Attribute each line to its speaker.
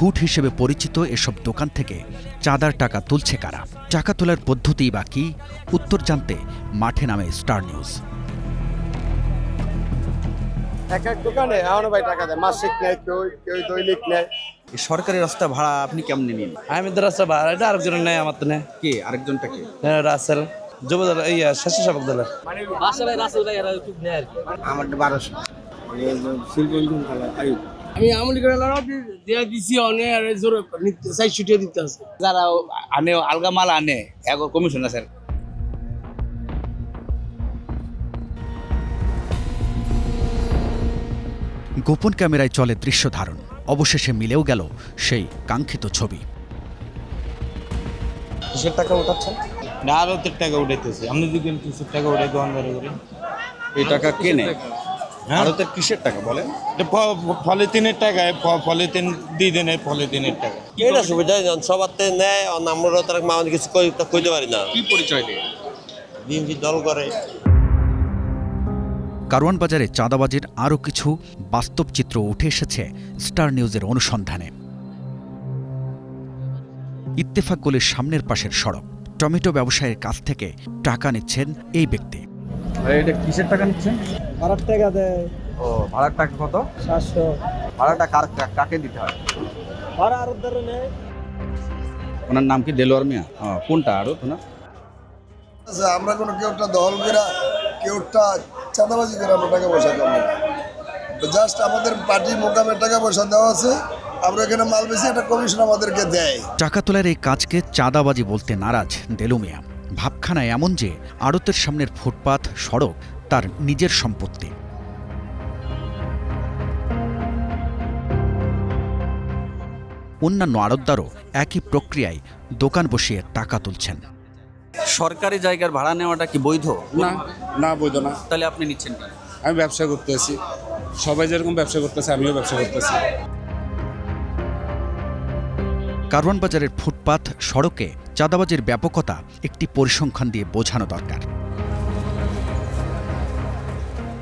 Speaker 1: ঝুট হিসেবে পরিচিত এসব দোকান থেকে চাঁদার টাকা তুলছে কারা? টাকা তোলার পদ্ধতি বা কি? উত্তর জানতে মাঠে নামে স্টার নিউজ।
Speaker 2: এক এক দোকানে এমন ভাই টাকা দেয়, মাসিক নেয়, কেউ দৈনিক নেয়।
Speaker 1: সরকারি রাস্তা ভাড়া আপনি কেমন নিন?
Speaker 3: আমি তো রাস্তা ভাড়া, এটা আরেকজনের নেই, আমার তো নেই।
Speaker 1: কে আরেকজনটাকে?
Speaker 3: রাসেল যুবদল স্বেচ্ছাসেবক দলের।
Speaker 2: আমার 1200 শিল্প
Speaker 4: আমি আমলি করে দিয়ে দিছি অনেক আর জোর চাই ছুটিয়ে দিতে আছে।
Speaker 3: যারা আনে আলগা মাল আনে এগো কমিশন আছে।
Speaker 1: গোপন ক্যামেরায় চলে দৃশ্য ধারণ। অবশেষে মিলেও গেল সেই কাঙ্ক্ষিত ছবি।
Speaker 3: কিসের টাকা উঠাচ্ছেন? আরতের টাকা উঠাইতেছে। আপনি দেখবেন কিসের টাকা উঠাই দোকানদারি করে।
Speaker 5: এই টাকা কেনে ভারতের কিসের টাকা বলেন?
Speaker 3: পলিথিনের টাকায় পলিথিন দিয়ে দেন, পলিথিনের টাকা।
Speaker 6: এটা সুবিধা সবার নেয়, আমরা তারা মানুষ কিছু কইতে পারি না।
Speaker 5: কি পরিচয় দেয়?
Speaker 6: বিএনপি দল করে।
Speaker 1: কারওয়ান বাজারে চাঁদাবাজির আরও কিছু বাস্তব চিত্র উঠে এসেছে স্টার নিউজের অনুসন্ধানে। ইত্তেফাক গলির সামনের পাশের সড়ক। টমেটো ব্যবসায়ীর কাছ থেকে টাকা নিচ্ছেন এই ব্যক্তি।
Speaker 5: এটা কিসের টাকা নিচ্ছেন?
Speaker 2: ভাড়ার টাকা দেয়।
Speaker 5: ও ভাড়ার টাকা কত?
Speaker 2: 700।
Speaker 5: ভাড়াটা কাকে দিতে হয়?
Speaker 2: ভাড়া আরো ধরে নেয়।
Speaker 5: ওনার নাম কি দেলোয়ার মিয়া? কোনটা আরো না?
Speaker 7: আচ্ছা, আমরা কোনো কেউটা দল করা কেউটা চাঁদাবাজি করে আমরা টাকা পয়সা করি না। জাস্ট আমাদের পার্টি মোকামে টাকা পয়সা দেওয়া আছে, আমরা এখানে মাল বেশি একটা কমিশন আমাদেরকে দেয়।
Speaker 1: টাকা তোলার এই কাজকে চাঁদাবাজি বলতে নারাজ দেলু মিয়া। ভাবখানা এমন যে আড়তের সামনের ফুটপাত সড়ক তার নিজের সম্পত্তি। অন্যান্য আড়তদারও একই প্রক্রিয়ায় দোকান বসিয়ে টাকা তুলছেন।
Speaker 5: সরকারি জায়গার ভাড়া নেওয়াটা কি বৈধ?
Speaker 8: না, না বৈধ না।
Speaker 5: তাহলে আপনি নিচ্ছেন কেন?
Speaker 8: আমি ব্যবসা করতেছি, সবাই যেরকম ব্যবসা করতেছে আমিও ব্যবসা করতেছি।
Speaker 1: কারওয়ান বাজারের ফুটপাত সড়কে চাঁদাবাজির ব্যাপকতা একটি পরিসংখ্যান দিয়ে বোঝানো দরকার।